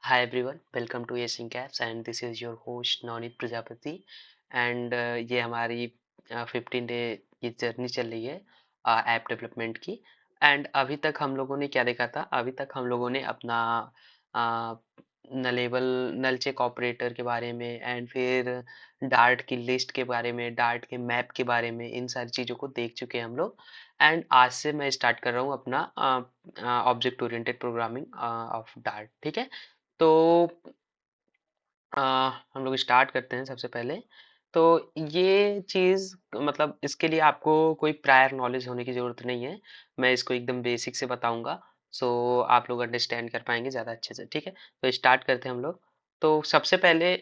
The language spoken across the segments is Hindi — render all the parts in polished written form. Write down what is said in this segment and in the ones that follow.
Hi everyone, welcome to Asian Caps and this is your host Navneet Prajapati and ये हमारी 15 डे ये जर्नी चल रही है ऐप डेवलपमेंट की। एंड अभी तक हम लोगों ने क्या देखा था? अभी तक हम लोगों ने अपना नलेबल नल चेक ऑपरेटर के बारे में एंड फिर डार्ट की लिस्ट के बारे में, डार्ट के मैप के बारे में, इन सारी चीज़ों को देख चुके हैं हम लोग। एंड आज से मैं स्टार्ट कर रहा हूँ अपना object oriented programming of dart. ठीक है, तो अ, हम लोग स्टार्ट करते हैं सबसे पहले। तो ये चीज़ मतलब इसके लिए आपको कोई प्रायर नॉलेज होने की ज़रूरत नहीं है। मैं इसको एकदम बेसिक से बताऊँगा, सो आप लोग अंडरस्टैंड कर पाएँगे ज़्यादा अच्छे से। ठीक है? तो स्टार्ट करते हैं हम लोग। तो सबसे पहले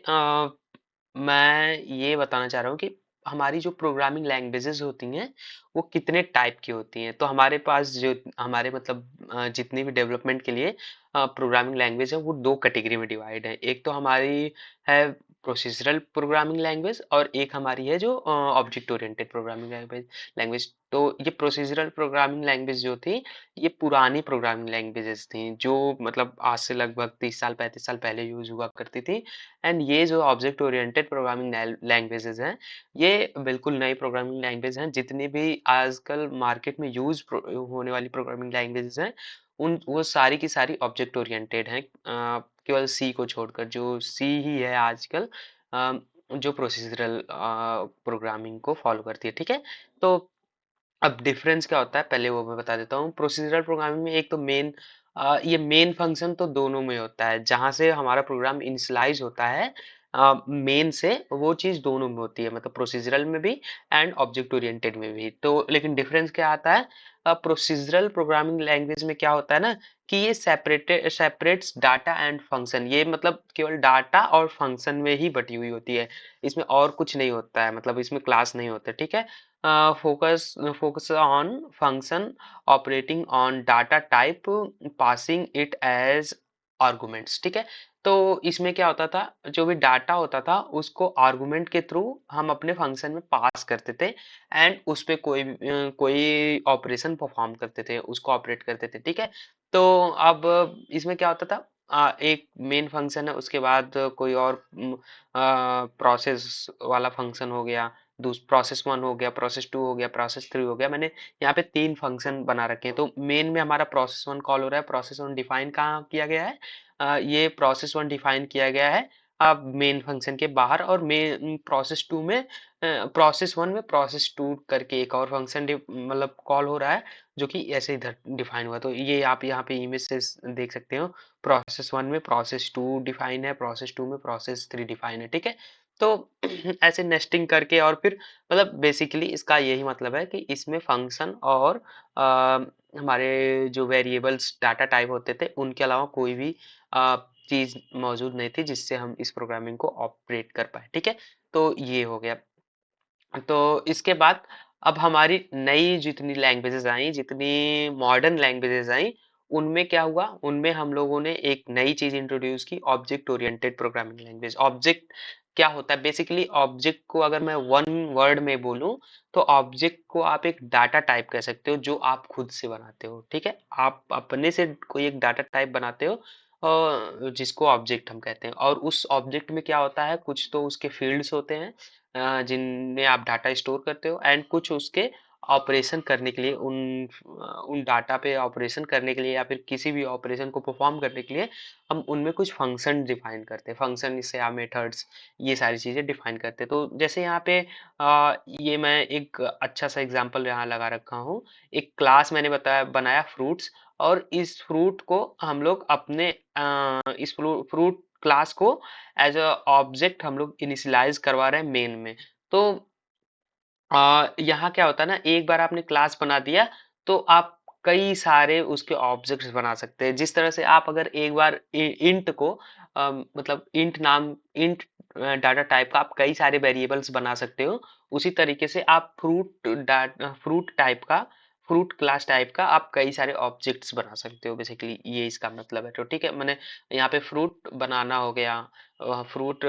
मैं ये बताना चाह रहा हूँ कि हमारी जो प्रोग्रामिंग लैंग्वेजेस होती हैं, वो कितने टाइप की होती हैं। तो हमारे पास जो हमारे मतलब जितनी भी डेवलपमेंट के लिए प्रोग्रामिंग लैंग्वेज है, वो 2 कैटेगरी में डिवाइड है। एक तो हमारी है प्रोसीजरल प्रोग्रामिंग लैंग्वेज और एक हमारी है जो object oriented programming language language तो ये प्रोसीजरल प्रोग्रामिंग लैंग्वेज जो थी, ये पुरानी प्रोग्रामिंग लैंग्वेजेस थी, जो मतलब आज से लगभग 30 साल 35 साल पहले यूज़ हुआ करती थी। एंड ये जो ऑब्जेक्ट ओरिएंटेड प्रोग्रामिंग लैंग्वेजेस हैं, ये बिल्कुल नई प्रोग्रामिंग लैंग्वेज हैं। जितनी भी आजकल मार्केट में यूज़ होने वाली प्रोग्रामिंग लैंग्वेजेस हैं, उन वो सारी की सारी ऑब्जेक्ट ओरिएंटेड हैं, केवल सी को छोड़कर। जो सी ही है आजकल अ, जो प्रोसीजरल प्रोग्रामिंग को फॉलो करती है। ठीक है, तो अब डिफरेंस क्या होता है पहले वो मैं बता देता हूँ। प्रोसीजरल प्रोग्रामिंग में एक तो ये मेन फंक्शन तो दोनों में होता है। जहाँ से हमारा प्रोग्राम इनिशियलाइज होता है मेन से, वो चीज़ दोनों में होती है, मतलब प्रोसीजरल में भी एंड ऑब्जेक्ट ओरिएंटेड में भी। तो लेकिन डिफरेंस क्या आता है? प्रोसीजरल प्रोग्रामिंग लैंग्वेज में क्या होता है ना, कि ये सेपरेट्स डाटा एंड फंक्शन। ये मतलब केवल डाटा और फंक्शन में ही बटी हुई होती है, इसमें और कुछ नहीं होता है, मतलब इसमें क्लास नहीं होते। ठीक है, focus on function operating on data type, passing it as arguments। ठीक है, तो इसमें क्या होता था, जो भी डाटा होता था उसको आर्गुमेंट के थ्रू हम अपने फंक्शन में पास करते थे एंड उस पे कोई ऑपरेशन परफॉर्म करते थे, उसको ऑपरेट करते थे। ठीक है, तो अब इसमें क्या होता था, एक मेन फंक्शन है, उसके बाद कोई और प्रोसेस वाला फंक्शन हो गया, प्रोसेस 1 हो गया, प्रोसेस 2 हो गया, प्रोसेस 3 हो गया। मैंने यहाँ पे 3 फंक्शन बना रखे हैं। तो मेन में हमारा प्रोसेस 1 कॉल हो रहा है। प्रोसेस 1 डिफाइन कहाँ किया गया है? ये प्रोसेस 1 डिफाइन किया गया है अब मेन फंक्शन के बाहर, और मेन प्रोसेस 2 में प्रोसेस 1 में प्रोसेस 2 करके एक और फंक्शन मतलब कॉल हो रहा है, जो कि ऐसे इधर डिफाइन हुआ। तो ये आप यहाँ पे इमेज से देख सकते हो, प्रोसेस 1 में प्रोसेस 2 डिफाइन है, प्रोसेस 2 में प्रोसेस 3 डिफाइन है। ठीक है, तो ऐसे नेस्टिंग करके, और फिर मतलब बेसिकली इसका यही मतलब है कि इसमें फंक्शन और हमारे जो वेरिएबल्स डाटा टाइप होते थे, उनके अलावा कोई भी चीज़ मौजूद नहीं थी जिससे हम इस प्रोग्रामिंग को ऑपरेट कर पाए। ठीक है, तो ये हो गया। तो इसके बाद अब हमारी नई जितनी लैंग्वेजेस आई, जितनी मॉडर्न लैंग्वेजेस आई, उनमें क्या हुआ, उनमें हम लोगों ने एक नई चीज इंट्रोड्यूस की, object oriented programming language. Object क्या होता है? बेसिकली ऑब्जेक्ट को अगर मैं वन वर्ड में बोलूं, तो ऑब्जेक्ट को आप एक डाटा टाइप कह सकते हो, जो आप खुद से बनाते हो। ठीक है, आप अपने से कोई एक डाटा टाइप बनाते हो, जिसको ऑब्जेक्ट हम कहते हैं। और उस ऑब्जेक्ट में क्या होता है, कुछ तो उसके फील्ड्स होते हैं जिनमें आप डाटा स्टोर करते हो, एंड कुछ उसके ऑपरेशन करने के लिए, उन डाटा पे ऑपरेशन करने के लिए, या फिर किसी भी ऑपरेशन को परफॉर्म करने के लिए हम उनमें कुछ फंक्शन डिफाइन करते हैं। फंक्शन से या मेथड्स, ये सारी चीज़ें डिफाइन करते हैं। तो जैसे यहाँ पे ये मैं एक अच्छा सा एग्जांपल यहाँ लगा रखा हूँ। एक क्लास मैंने बनाया फ्रूट्स, और इस फ्रूट को हम लोग अपने इस फ्रूट क्लास को एज अ ऑब्जेक्ट हम लोग इनिशियलाइज करवा रहे हैं मेन में। तो यहाँ क्या होता है ना, एक बार आपने क्लास बना दिया, तो आप कई सारे उसके ऑब्जेक्ट्स बना सकते हैं। जिस तरह से आप अगर एक बार इंट को मतलब इंट डाटा टाइप का आप कई सारे वेरिएबल्स बना सकते हो, उसी तरीके से आप फ्रूट टाइप का, फ्रूट क्लास टाइप का आप कई सारे ऑब्जेक्ट्स बना सकते हो। बेसिकली ये इसका मतलब है। तो ठीक है, मैंने यहाँ पे फ्रूट बनाना हो गया, फ्रूट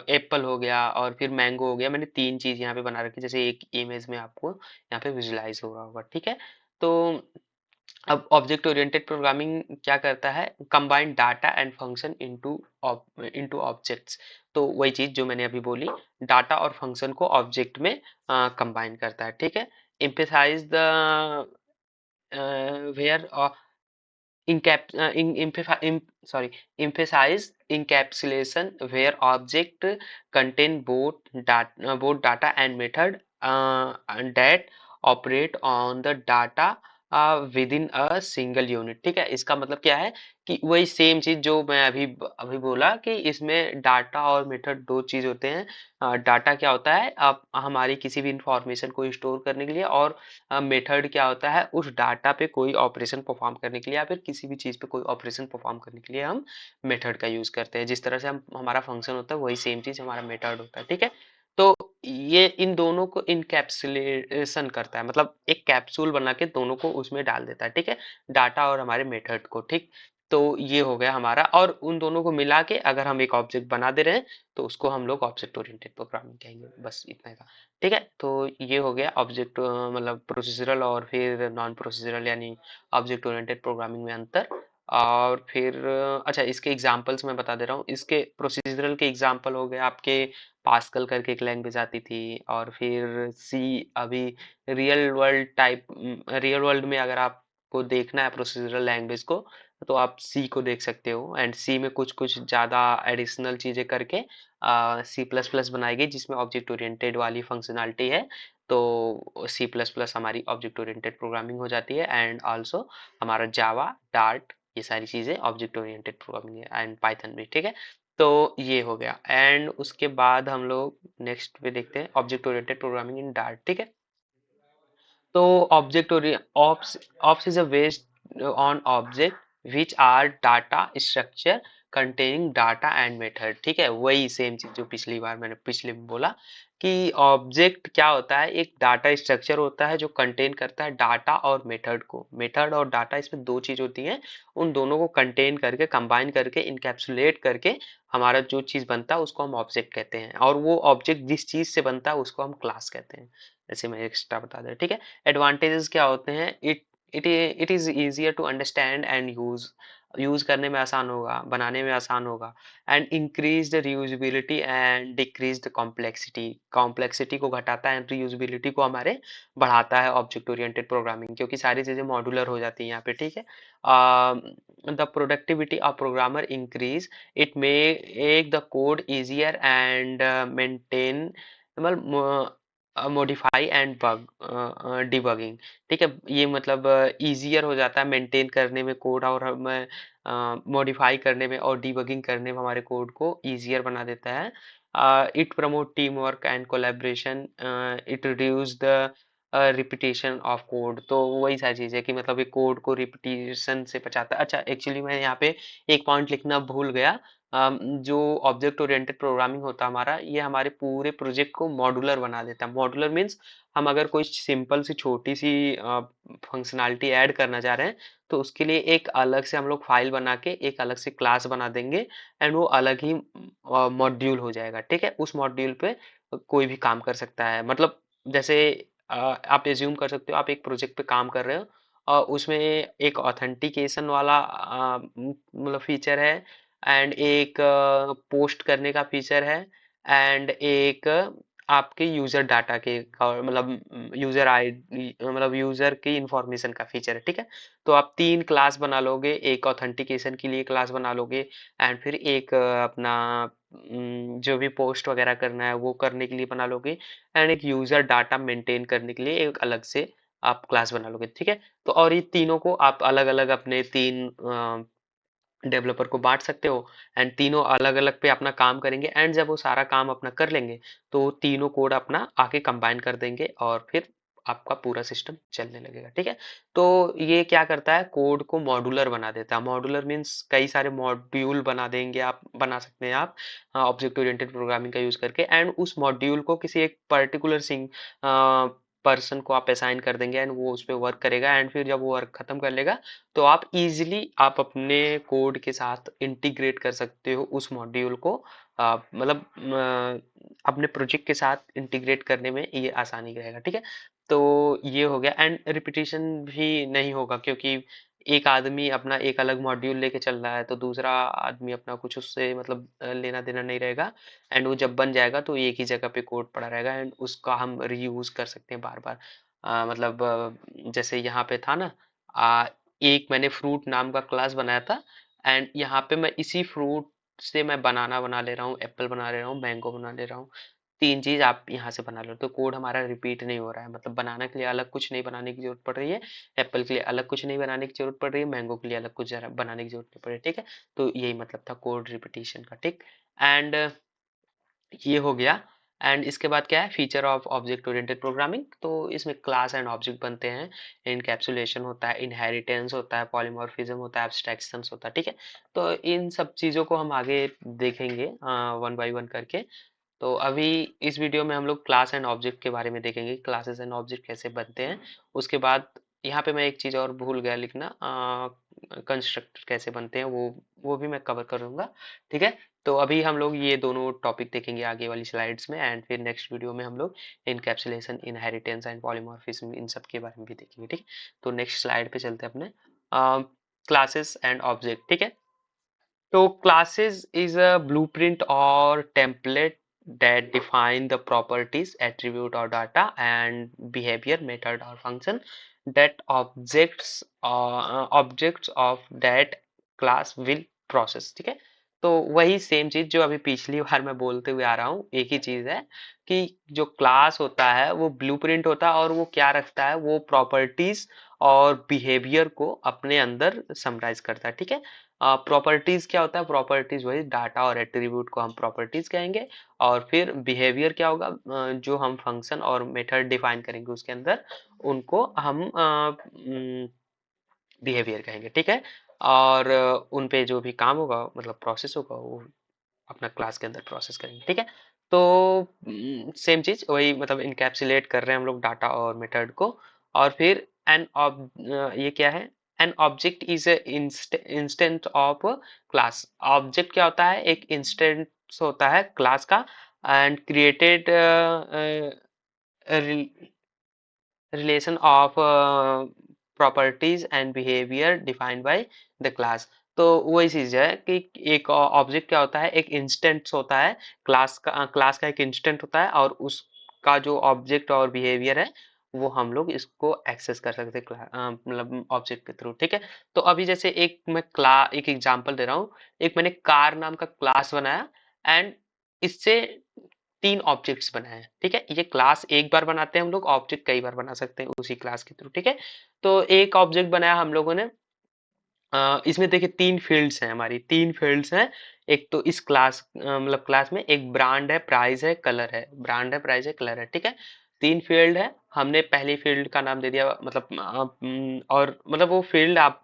एप्पल हो गया, और फिर मैंगो हो गया। मैंने 3 चीज़ यहाँ पे बना रखी, जैसे एक इमेज में आपको यहाँ पे विजुलाइज हो रहा होगा। ठीक है, तो अब ऑब्जेक्ट ओरिएंटेड प्रोग्रामिंग क्या करता है, combine data and function into objects. तो वही चीज जो मैंने अभी बोली, डाटा और फंक्शन को ऑब्जेक्ट में कंबाइन करता है, ठीक है। Emphasize the where encap in emph- em, sorry emphasize encapsulation where object contain both data and method and that operate on the data within a single unit। ठीक है, इसका मतलब क्या है कि वही सेम चीज जो मैं अभी अभी बोला कि इसमें डाटा और मेथड दो चीज होते हैं। डाटा क्या होता है, आप हमारी किसी भी इंफॉर्मेशन को स्टोर करने के लिए, और मेथड क्या होता है, उस डाटा पे कोई ऑपरेशन परफॉर्म करने के लिए या फिर किसी भी चीज़ पे कोई ऑपरेशन परफॉर्म करने के लिए हम मेथड का यूज़ करते हैं। जिस तरह से हम हमारा फंक्शन होता है वही सेम चीज़ हमारा मेथड होता है, ठीक है। तो ये इन दोनों को इनकैप्सुलेशन करता है, मतलब एक कैप्सूल बना के दोनों को उसमें डाल देता है, ठीक है, डाटा और हमारे मेथड को, ठीक। तो ये हो गया हमारा, और उन दोनों को मिला के अगर हम एक ऑब्जेक्ट बना दे रहे हैं तो उसको हम लोग ऑब्जेक्ट ओरिएंटेड प्रोग्रामिंग कहेंगे, बस इतना ही था। ठीक है, तो ये हो गया ऑब्जेक्ट मतलब प्रोसीजरल और फिर नॉन प्रोसीजरल यानी ऑब्जेक्ट ओरिएंटेड प्रोग्रामिंग में अंतर। और फिर अच्छा, इसके एग्जांपल्स मैं बता दे रहा हूँ। इसके प्रोसीजरल के एग्जांपल हो गए आपके, पास्कल करके एक लैंग्वेज आती थी, और फिर सी। अभी रियल वर्ल्ड में अगर आपको देखना है प्रोसीजरल लैंग्वेज को, तो आप सी को देख सकते हो। एंड सी में कुछ कुछ ज़्यादा एडिशनल चीज़ें करके सी प्लस प्लस बनाई गई, जिसमें ऑब्जेक्ट ओरिएंटेड वाली फंक्शनैलिटी है। तो सी प्लस प्लस हमारी ऑब्जेक्ट ओरिएंटेड प्रोग्रामिंग हो जाती है। एंड आल्सो हमारा जावा, डार्ट, ये सारी चीज़ें ऑब्जेक्ट ओरिएंटेड प्रोग्रामिंग है, एंड पाइथन भी, ठीक है। तो ये हो गया, एंड उसके बाद हम लोग नेक्स्ट पे देखते हैं object oriented programming in Dart, ठीक है। तो object OOPS is a based on object which are data structure containing data and method, ठीक है। वही सेम चीज जो पिछली बार मैंने पिछले में बोला कि ऑब्जेक्ट क्या होता है, एक डाटा स्ट्रक्चर होता है जो कंटेन करता है डाटा और मेथड को। मेथड और डाटा इसमें दो चीज होती हैं, उन दोनों को कंटेन करके, कंबाइन करके, इनकैप्सुलेट करके हमारा जो चीज बनता है उसको हम ऑब्जेक्ट कहते हैं, और वो ऑब्जेक्ट जिस चीज से बनता है उसको हम क्लास कहते हैं। जैसे मैं एक्स्ट्रा बता दे, ठीक है। एडवांटेजेस क्या होते हैं, it is easier to understand and use करने में आसान होगा, बनाने में आसान होगा। And increase the reusability and decrease the complexity, complexity को घटाता है, रीयूजेबिलिटी को हमारे बढ़ाता है ऑब्जेक्ट ओरिएंटेड प्रोग्रामिंग, क्योंकि सारी चीजें मॉड्यूलर हो जाती हैं यहाँ पे, ठीक है। The productivity of programmer increase, it make the code easier and maintain, मतलब मॉडिफाई एंड बग डिबगिंग, ठीक है। ये मतलब ईजियर हो जाता है मेंटेन करने में कोड, और हमें मॉडिफाई करने में और डिबगिंग करने में हमारे कोड को ईजियर बना देता है। It promote team work and collaboration, it reduce the repetition of code. तो वही सारी चीज़ है कि मतलब ये कोड को रिपीटेशन से बचाता है। अच्छा, एक्चुअली मैं यहाँ पे एक पॉइंट लिखना भूल गया। जो ऑब्जेक्ट ओरिएंटेड प्रोग्रामिंग होता है हमारा, ये हमारे पूरे प्रोजेक्ट को मॉड्यूलर बना देता है। मॉड्यूलर मीन्स हम अगर कोई सिंपल सी छोटी सी फंक्शनैलिटी ऐड करना चाह रहे हैं, तो उसके लिए एक अलग से हम लोग फाइल बना के एक अलग से क्लास बना देंगे, एंड वो अलग ही मॉड्यूल हो जाएगा, ठीक है। उस मॉड्यूल पे कोई भी काम कर सकता है। मतलब जैसे आप एज्यूम कर सकते हो आप एक प्रोजेक्ट पे काम कर रहे हो, और उसमें एक ऑथेंटिकेशन वाला मतलब फीचर है, एंड एक पोस्ट करने का फीचर है, एंड एक आपके यूजर डाटा के मतलब यूजर आईडी, मतलब यूजर की इंफॉर्मेशन का फीचर है, ठीक है। तो आप तीन क्लास बना लोगे, एक ऑथेंटिकेशन के लिए क्लास बना लोगे, एंड फिर एक अपना जो भी पोस्ट वगैरह करना है वो करने के लिए बना लोगे, एंड एक यूजर डाटा मेंटेन करने के लिए एक अलग से आप क्लास बना लोगे, ठीक है। तो और ये तीनों को आप अलग अलग अपने तीन डेवलपर को बांट सकते हो, एंड तीनों अलग अलग पे अपना काम करेंगे, एंड जब वो सारा काम अपना कर लेंगे तो तीनों कोड अपना आके कंबाइन कर देंगे, और फिर आपका पूरा सिस्टम चलने लगेगा, ठीक है। तो ये क्या करता है, कोड को मॉड्यूलर बना देता है। मॉड्यूलर मीन्स कई सारे मॉड्यूल बना देंगे, आप बना सकते हैं आप ऑब्जेक्ट ओरिएंटेड प्रोग्रामिंग का यूज करके, एंड उस मॉड्यूल को किसी एक पर्टिकुलर पर्सन को आप असाइन कर देंगे, एंड वो उस पर वर्क करेगा, एंड फिर जब वो वर्क खत्म कर लेगा तो आप इजीली आप अपने कोड के साथ इंटीग्रेट कर सकते हो उस मॉड्यूल को। मतलब अपने प्रोजेक्ट के साथ इंटीग्रेट करने में ये आसानी रहेगा, ठीक है। तो ये हो गया, एंड रिपीटिशन भी नहीं होगा, क्योंकि एक आदमी अपना एक अलग मॉड्यूल लेके चल रहा है तो दूसरा आदमी अपना कुछ उससे मतलब लेना देना नहीं रहेगा। एंड वो जब बन जाएगा तो एक ही जगह पे कोड पड़ा रहेगा, एंड उसका हम रीयूज कर सकते हैं बार बार। मतलब जैसे यहाँ पे था ना, एक मैंने फ्रूट नाम का क्लास बनाया था, एंड यहाँ पे मैं इसी फ्रूट से मैं बनाना बना ले रहा हूँ, एप्पल बना ले रहा हूँ, मैंगो बना ले रहा हूँ। तीन चीज आप यहाँ से बना लो, तो कोड हमारा रिपीट नहीं हो रहा है, मतलब बनाने के लिए अलग कुछ नहीं बनाने की जरूरत पड़ रही है, एप्पल के लिए अलग कुछ नहीं बनाने की जरूरत पड़ रही है, मैंगो के लिए अलग कुछ बनाने की जरूरत नहीं पड़ रही है, ठीक है। तो यही मतलब था कोड रिपीटिशन का, ठीक। एंड ये हो गया। एंड इसके बाद क्या है, feature of object oriented programming. तो इसमें क्लास एंड ऑब्जेक्ट बनते हैं, इनकैप्सुलेशन होता है, इनहेरिटेंस होता है, पॉलीमॉर्फिज्म होता है, एब्स्ट्रैक्शंस होता है, ठीक है। तो इन सब चीजों को हम आगे देखेंगे वन बाय वन करके। तो अभी इस वीडियो में हम लोग क्लास एंड ऑब्जेक्ट के बारे में देखेंगे, क्लासेस एंड ऑब्जेक्ट कैसे बनते हैं। उसके बाद यहाँ पे मैं एक चीज़ और भूल गया लिखना, कंस्ट्रक्टर कैसे बनते हैं, वो भी मैं कवर करूँगा, ठीक है। तो अभी हम लोग ये दोनों टॉपिक देखेंगे आगे वाली स्लाइड्स में, एंड फिर नेक्स्ट वीडियो में हम लोग इनकैप्सुलेशन, इनहेरिटेंस एंड पॉलीमॉर्फिज्म इन सब के बारे में भी देखेंगे, ठीक। तो नेक्स्ट स्लाइड पे चलते हैं अपने, क्लासेस एंड ऑब्जेक्ट, ठीक है। So classes is a blueprint or template that define the properties, attribute or data and behavior, method or function that objects of that class will process, ठीक है। तो वही सेम चीज जो अभी पिछली बार मैं बोलते हुए आ रहा हूँ, एक ही चीज है कि जो क्लास होता है वो ब्लूप्रिंट होता है, और वो क्या रखता है, वो प्रॉपर्टीज और बिहेवियर को अपने अंदर समराइज करता है, ठीक है। प्रॉपर्टीज क्या होता है, प्रॉपर्टीज वही डाटा और एट्रीब्यूट को हम प्रॉपर्टीज कहेंगे, और फिर बिहेवियर क्या होगा, जो हम फंक्शन और मेथड डिफाइन करेंगे उसके अंदर, उनको हम बिहेवियर कहेंगे, ठीक है। और उन पे जो भी काम होगा, मतलब प्रोसेस होगा, वो अपना क्लास के अंदर प्रोसेस करेंगे, ठीक है। तो सेम चीज वही, मतलब इनकैप्सुलेट कर रहे हैं हम लोग डाटा और मेथड को। और फिर ये क्या है, an object is instance of class. Object क्या होता है, एक इंस्टेंस होता है क्लास का, and created relation of properties and behavior defined by the class। तो वही चीज है कि एक ऑब्जेक्ट क्या होता है, एक इंस्टेंस होता है, क्लास का एक इंस्टेंट होता है, और उसका जो ऑब्जेक्ट और बिहेवियर है वो हम लोग इसको एक्सेस कर सकते हैं मतलब ऑब्जेक्ट के थ्रू, ठीक है। तो अभी जैसे एक एग्जांपल दे रहा हूँ, एक मैंने कार नाम का क्लास बनाया, एंड इससे तीन ऑब्जेक्ट्स बनाए हैं, ठीक है। ये क्लास एक बार बनाते हैं हम लोग, ऑब्जेक्ट कई बार बना सकते हैं उसी क्लास के थ्रू, ठीक है। तो एक ऑब्जेक्ट बनाया हम लोगों ने, इसमें देखिए तीन फील्ड्स हैं, हमारी तीन फील्ड्स हैं। एक तो इस क्लास मतलब क्लास में एक ब्रांड है, प्राइस है, कलर है, ब्रांड है, प्राइस है, कलर है, ठीक है। तीन फील्ड है, हमने पहली फील्ड का नाम दे दिया, मतलब और मतलब वो फील्ड आप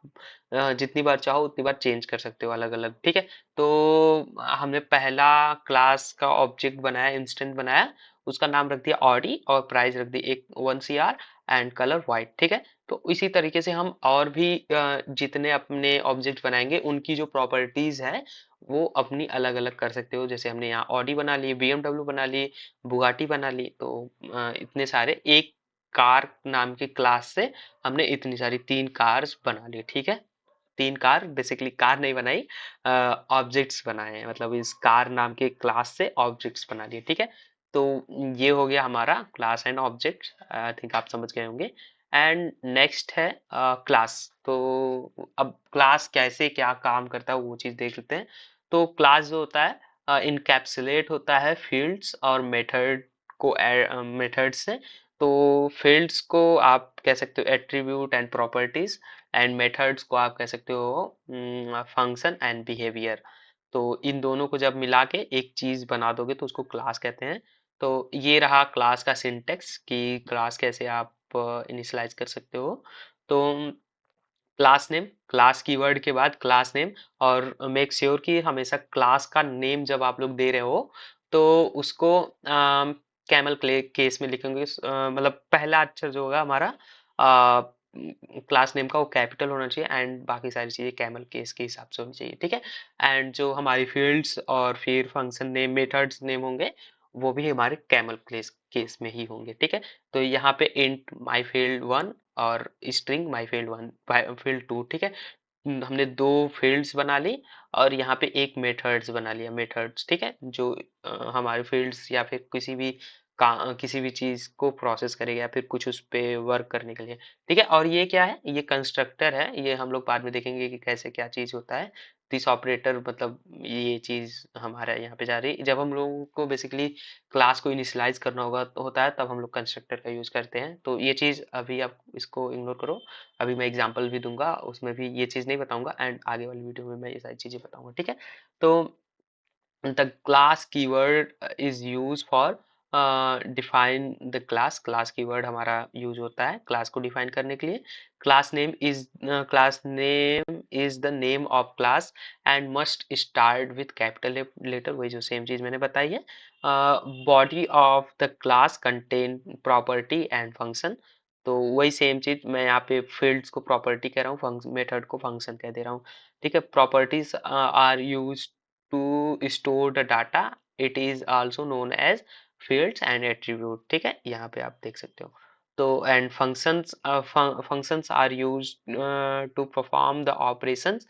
जितनी बार चाहो उतनी बार चेंज कर सकते हो अलग अलग, ठीक है। तो हमने पहला क्लास का ऑब्जेक्ट बनाया, इंस्टेंट बनाया, उसका नाम रख दिया ऑडी, और प्राइस रख दी एक 1 CR, एंड कलर वाइट, ठीक है। तो इसी तरीके से हम और भी जितने अपने ऑब्जेक्ट बनाएंगे उनकी जो प्रॉपर्टीज है वो अपनी अलग अलग कर सकते हो। जैसे हमने यहाँ ऑडी बना ली, BMW बना ली, बुगाटी बना ली, तो इतने सारे एक कार नाम की क्लास से हमने इतनी सारी तीन कार्स बना ली, ठीक है। तीन कार, बेसिकली कार नहीं बनाई, ऑब्जेक्ट्स बनाए हैं, मतलब इस कार नाम के क्लास से ऑब्जेक्ट्स बना लिए, ठीक है। तो ये हो गया हमारा class and object, I think आप समझ गए होंगे। एंड नेक्स्ट है क्लास। तो अब क्लास कैसे क्या काम करता है वो चीज देख लेते हैं। तो क्लास जो होता है, इनकैप्सुलेट होता है फील्ड्स और मेथड को, मेथड से। तो फील्ड्स को आप कह सकते हो attribute and properties, and methods को आप कह सकते हो फंक्शन एंड बिहेवियर। तो इन दोनों को जब मिला के एक चीज बना दोगे तो उसको क्लास कहते हैं। तो ये रहा क्लास का सिंटेक्स कि क्लास कैसे आप इनिशियलाइज कर सकते हो। तो क्लास नेम, क्लास कीवर्ड के बाद क्लास नेम, और मेक श्योर कि हमेशा क्लास का नेम जब आप लोग दे रहे हो तो उसको कैमल केस में लिखेंगे, मतलब पहला अक्षर जो होगा हमारा क्लास नेम का वो कैपिटल होना चाहिए, एंड बाकी सारी चीजें कैमल केस के हिसाब से होनी चाहिए, ठीक है। एंड जो हमारी फील्ड्स और फिर फंक्शन नेम, मेथड्स नेम होंगे वो भी हमारे कैमल केस केस में ही होंगे, ठीक है। तो यहाँ पे इंट माई फील्ड वन और string my field one field two, ठीक है। हमने दो फील्ड्स बना ली और यहाँ पे एक मेथड्स बना लिया, मेथड्स, ठीक है, जो हमारे फील्ड्स या फिर किसी भी चीज को प्रोसेस करेगा या फिर कुछ उस पे वर्क करने के लिए, ठीक है। और ये क्या है, ये कंस्ट्रक्टर है, ये हम लोग बाद में देखेंगे कि कैसे क्या चीज होता है। दिस ऑपरेटर मतलब ये चीज हमारा यहाँ पे जा रही है। जब हम लोगों को बेसिकली क्लास को इनिशियलाइज करना होता है तब हम लोग कंस्ट्रक्टर का यूज करते हैं। तो ये चीज अभी आप इसको इग्नोर करो, अभी मैं एग्जांपल भी दूंगा, उसमें भी ये चीज नहीं बताऊंगा, एंड आगे वाली वीडियो में मैं ये सारी चीजें बताऊंगा, ठीक है। तो the class keyword is used for define the class keyword हमारा यूज होता है क्लास को डिफाइन करने के लिए। Class name is the name of class and must start with capital letter, वही जो सेम चीज मैंने बताई है। Body of the class contain property and function, तो वही सेम चीज मैं यहाँ पे फील्ड्स को प्रॉपर्टी कह रहा हूँ, मेथड को फंक्शन कह दे रहा हूँ, ठीक है। Properties are use to store the data, it is also known as fields and attribute, ठीक है, यहाँ पे आप देख सकते हो। तो and functions are used to perform the operations,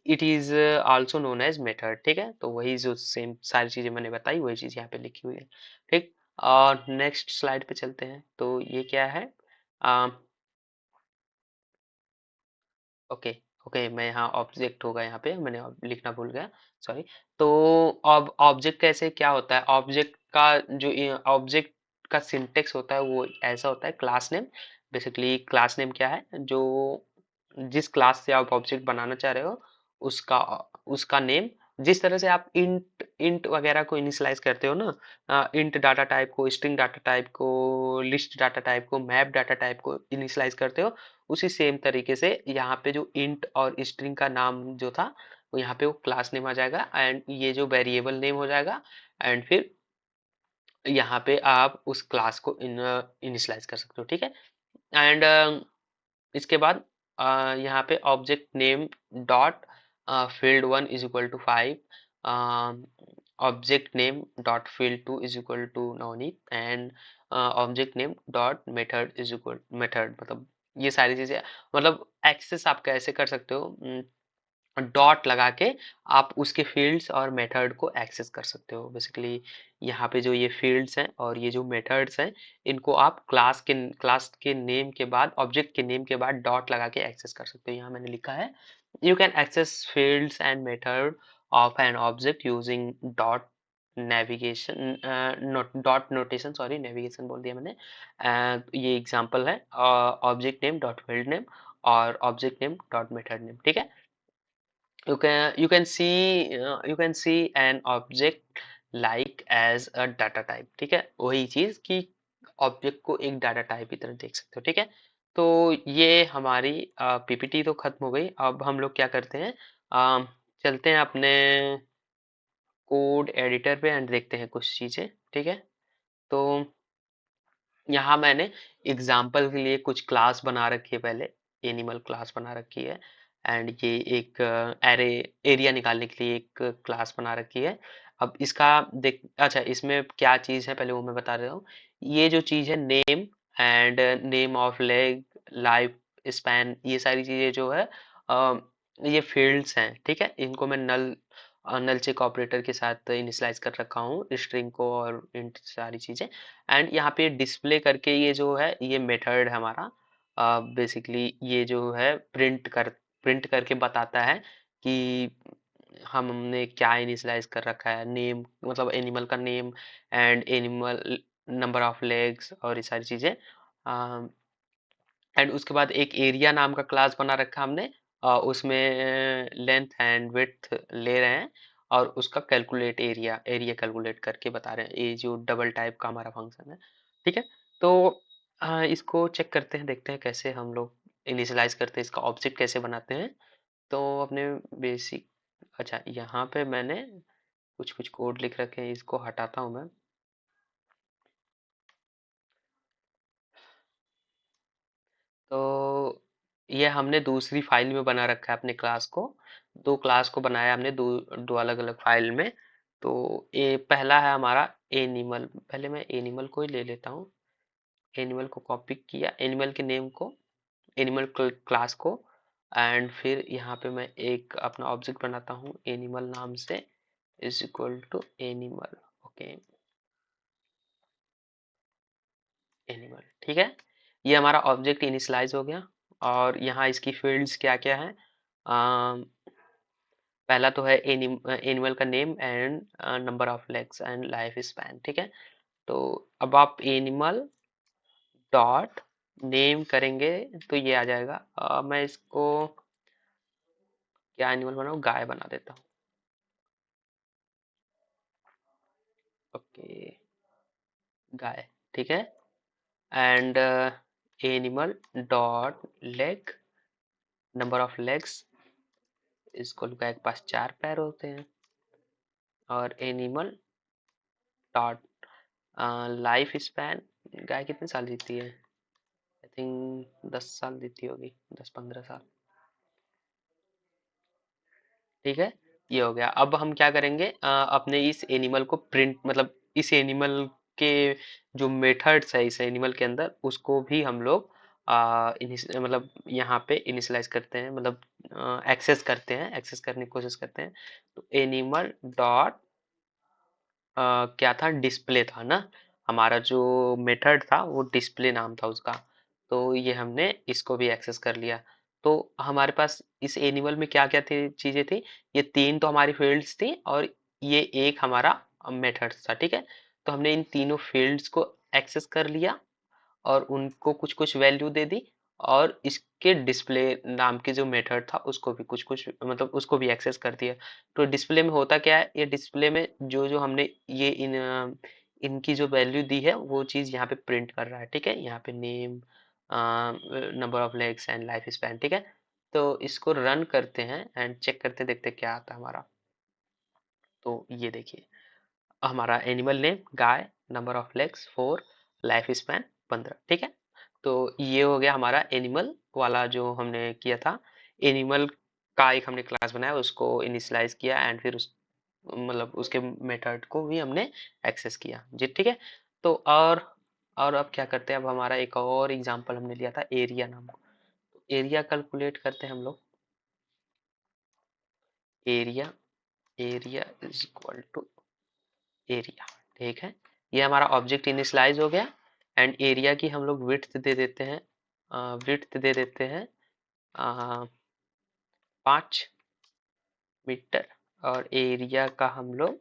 it is also known as method, ठीक है। तो वही जो सेम सारी चीजें मैंने बताई वही चीज यहाँ पे लिखी हुई है, ठीक। और नेक्स्ट स्लाइड पे चलते हैं। तो ये क्या है, ओके, ओके, मैं यहाँ ऑब्जेक्ट होगा, यहाँ पे मैंने लिखना भूल गया, सॉरी। तो अब ऑब्जेक्ट कैसे क्या होता है, ऑब्जेक्ट का जो ऑब्जेक्ट का सिंटेक्स होता है वो ऐसा होता है, class name, basically class name क्या है, जो जिस क्लास से आप ऑब्जेक्ट बनाना चाह रहे हो उसका उसका नेम, जिस तरह से आप इंट इंट वगैरह को इनिशियलाइज करते हो ना, इंट डाटा टाइप को, स्ट्रिंग डाटा टाइप को, लिस्ट डाटा टाइप को, मैप डाटा टाइप को इनिशियलाइज करते हो, उसी सेम तरीके से यहाँ पे जो इंट और स्ट्रिंग का नाम जो था वो यहाँ पे वो क्लास नेम आ जाएगा, एंड ये जो वेरिएबल नेम हो जाएगा, एंड फिर यहाँ पे आप उस क्लास को इनिशियलाइज कर सकते हो, ठीक है। एंड इसके बाद यहाँ पे object name dot field one is equal to 5, object name dot field two is equal to Navneet, and object name dot method is equal method, मतलब ये सारी चीजें, मतलब एक्सेस आप कैसे कर सकते हो, डॉट लगा के आप उसके फील्ड्स और मेथड को एक्सेस कर सकते हो। बेसिकली यहाँ पे जो ये फील्ड्स हैं और ये जो मेथड्स हैं, इनको आप क्लास के नेम के बाद, ऑब्जेक्ट के नेम के बाद डॉट लगा के एक्सेस कर सकते हो। यहाँ मैंने लिखा है, you can access fields and method of an object using dot navigation dot notation, sorry navigation बोल दिया मैंने। ये एग्जांपल है, object name dot field name और object name dot method name, ठीक है। You can see an object like as a data type, ठीक है, वही चीज कि ऑब्जेक्ट को एक डाटा टाइप की तरह देख सकते हो, ठीक है। तो ये हमारी पीपीटी तो खत्म हो गई। अब हम लोग क्या करते हैं, चलते हैं अपने कोड एडिटर पे एंड देखते हैं कुछ चीजें, ठीक है। तो यहाँ मैंने एग्जाम्पल के लिए कुछ क्लास बना रखी है, पहले एनिमल क्लास बना रखी है, एंड ये एक एरे एरिया निकालने के लिए एक क्लास बना रखी है। अब इसका देख, अच्छा इसमें क्या चीज़ है पहले वो मैं बता रहा हूँ। ये जो चीज़ है name and name of leg, life span, ये सारी चीज़ें जो है ये फील्ड्स हैं, ठीक है। इनको मैं नल चेक ऑपरेटर के साथ इनिशियलाइज कर रखा हूँ, स्ट्रिंग को और इन सारी चीज़ें। एंड यहाँ पे डिस्प्ले करके ये जो है ये मेथड है हमारा, बेसिकली ये जो है प्रिंट करके बताता है कि हमने क्या इनिशियलाइज कर रखा है, नेम मतलब एनिमल का name and animal number of legs और ये सारी चीज़ें। एंड उसके बाद एक एरिया नाम का क्लास बना रखा हमने, उसमें लेंथ एंड विड्थ ले रहे हैं और उसका कैलकुलेट एरिया एरिया कैलकुलेट करके बता रहे हैं, ये जो डबल टाइप का हमारा फंक्शन है, ठीक है। तो इसको चेक करते हैं, देखते हैं कैसे हम लोग इनिशियलाइज करते हैं, इसका ऑब्जेक्ट कैसे बनाते हैं। तो अपने बेसिक, अच्छा यहाँ पे मैंने कुछ कुछ कोड लिख रखे हैं, इसको हटाता हूँ मैं। तो ये हमने दूसरी फाइल में बना रखा है अपने क्लास को, दो क्लास को बनाया हमने दो दो अलग अलग फाइल में। तो ये पहला है हमारा एनिमल। पहले मैं एनिमल को ही ले लेता हूँ। एनिमल को कॉपी किया, एनिमल के नेम को, एनिमल क्लास को, एंड फिर यहाँ पे मैं एक अपना ऑब्जेक्ट बनाता हूँ एनिमल नाम से, is equal to animal. Okay, animal, ठीक है। ये हमारा ऑब्जेक्ट इनिशियलाइज हो गया। और यहाँ इसकी फील्ड्स क्या क्या है? पहला तो है एनिमल का name and number of legs and life span, ठीक है। तो अब आप एनिमल डॉट नेम करेंगे तो ये आ जाएगा। मैं इसको क्या एनिमल बनाऊँ, गाय बना देता हूँ। ओके, गाय, ठीक है। And animal dot leg, number of legs, इसको गाय के पास 4 पैर होते हैं। और एनिमल डॉट लाइफ स्पैन, गाय कितने साल जीती है? आई थिंक 10 साल जीती होगी, 10-15 साल, ठीक है। ये हो गया। अब हम क्या करेंगे, अपने इस एनिमल को प्रिंट, मतलब इस एनिमल के जो मेथड्स है इस एनिमल के अंदर, उसको भी हम लोग मतलब यहाँ पे इनिशियलाइज करते हैं, मतलब एक्सेस करते हैं, एक्सेस करने की कोशिश करते हैं। तो एनिमल डॉट क्या था, डिस्प्ले था ना, हमारा जो मेथड था वो डिस्प्ले नाम था उसका। तो ये हमने इसको भी एक्सेस कर लिया। तो हमारे पास इस एनिमल में क्या क्या थी, चीजें थी, ये 3 तो हमारी फील्ड्स थी और ये एक हमारा मेथड था, ठीक है। तो हमने इन तीनों फील्ड्स को एक्सेस कर लिया और उनको कुछ कुछ वैल्यू दे दी। और इसके डिस्प्ले नाम के जो मेथड था उसको भी कुछ कुछ, मतलब उसको भी एक्सेस कर दिया। तो डिस्प्ले में होता क्या है, ये डिस्प्ले में जो जो हमने ये इनकी जो वैल्यू दी है वो चीज़ यहाँ पे प्रिंट कर रहा है, ठीक है। यहाँ पे name, number of legs and life span, ठीक है। तो इसको रन करते हैं एंड चेक करते देखते क्या आता है हमारा। तो ये देखिए, हमारा animal name guy, number of legs 4, life span 15, ठीक है। तो ये हो गया हमारा एनिमल वाला जो हमने किया था। एनिमल का एक हमने क्लास बनाया, उसको इनिशियलाइज किया एंड फिर उस, मतलब उसके मेथड को भी हमने एक्सेस किया जी, ठीक है। तो और अब क्या करते हैं, अब हमारा एक और एग्जांपल हमने लिया था एरिया नाम को। एरिया कैलकुलेट करते हैं हम लोग। Area, area is equal to area, ठीक है। ये हमारा ऑब्जेक्ट इनिशियलाइज हो गया। एंड एरिया की हम लोग विड्थ दे देते हैं, विड्थ दे देते हैं 5 मीटर। और एरिया का हम लोग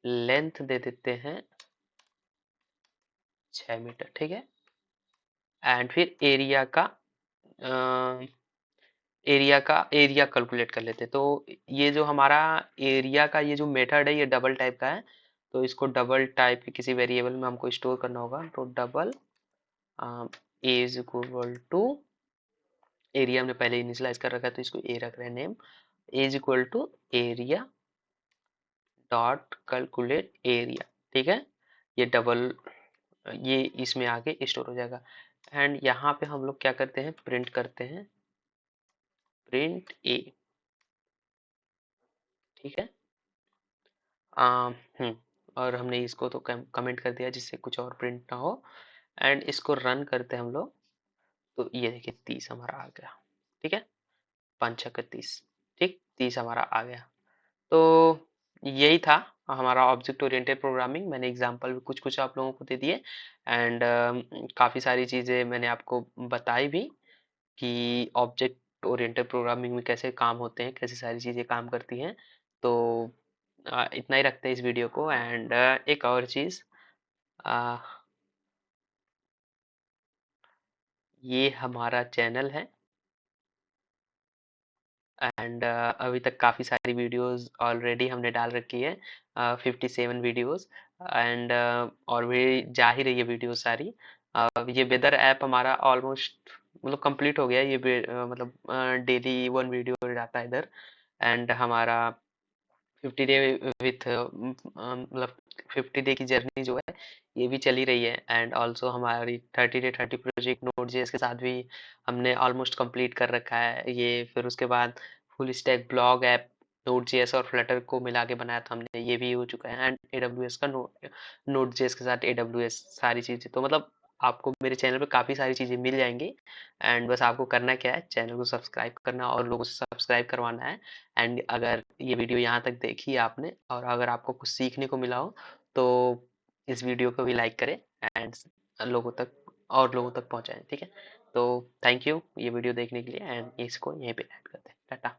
लेंथ दे देते हैं 6 मीटर, ठीक है। एंड फिर एरिया कैलकुलेट कर लेते हैं। तो ये जो हमारा एरिया का ये जो मेथड है ये डबल टाइप का है। तो इसको डबल टाइप के किसी वेरिएबल में हमको स्टोर करना होगा। तो double A is equal to, area हमने पहले इनिशियलाइज कर रखा है तो इसको ए रख रहे हैं name, A is equal to area dot calculate area, ठीक है। ये डबल, ये इसमें आके स्टोर हो जाएगा। एंड यहाँ पे हम लोग क्या करते हैं, प्रिंट करते हैं, प्रिंट ए, ठीक है। हम्म, और हमने इसको तो कमेंट कर दिया जिससे कुछ और प्रिंट ना हो। एंड इसको रन करते हैं हम लोग। तो ये देखिए 30 हमारा आ गया, ठीक है। 5 6 30, ठीक, 30 हमारा आ गया। तो यही था हमारा ऑब्जेक्ट ओरिएंटेड प्रोग्रामिंग। मैंने एग्जांपल भी कुछ कुछ आप लोगों को दे दिए। एंड काफ़ी सारी चीज़ें मैंने आपको बताई भी कि ऑब्जेक्ट ओरिएंटेड प्रोग्रामिंग में कैसे काम होते हैं, कैसे सारी चीज़ें काम करती हैं। तो इतना ही रखते हैं इस वीडियो को। एंड एक और चीज़, अ, ये हमारा चैनल है। एंड अभी तक काफ़ी सारी वीडियोस ऑलरेडी हमने डाल रखी है, 57 वीडियोस। एंड और भी जा ही रही है वीडियो सारी। ये वेदर ऐप हमारा ऑलमोस्ट मतलब कंप्लीट हो गया है। मतलब डेली 1 वीडियो जाता है इधर। एंड हमारा 50 डे विथ मतलब 50 डे की जर्नी जो है ये भी चली रही है। एंड ऑल्सो हमारी 30 डे 30 प्रोजेक्ट नोड जेएस के साथ भी हमने ऑलमोस्ट कंप्लीट कर रखा है ये। फिर उसके बाद full stack blog app node JS और फ्लटर को मिला के बनाया था हमने, ये भी हो चुका है। एंड एडब्ल्यूएस का नोड जेएस के साथ एडब्ल्यूएस सारी चीज़ें, तो मतलब आपको मेरे चैनल पे काफ़ी सारी चीज़ें मिल जाएंगी। एंड बस आपको करना क्या है, चैनल को सब्सक्राइब करना और लोगों से सब्सक्राइब करवाना है। एंड अगर ये वीडियो यहाँ तक देखी है आपने और अगर आपको कुछ सीखने को मिला हो, तो इस वीडियो को भी लाइक करें एंड लोगों तक और लोगों तक पहुँचाएं, ठीक है। तो थैंक यू ये वीडियो देखने के लिए, एंड इसको यहीं पे ऐड करते हैं। टाटा।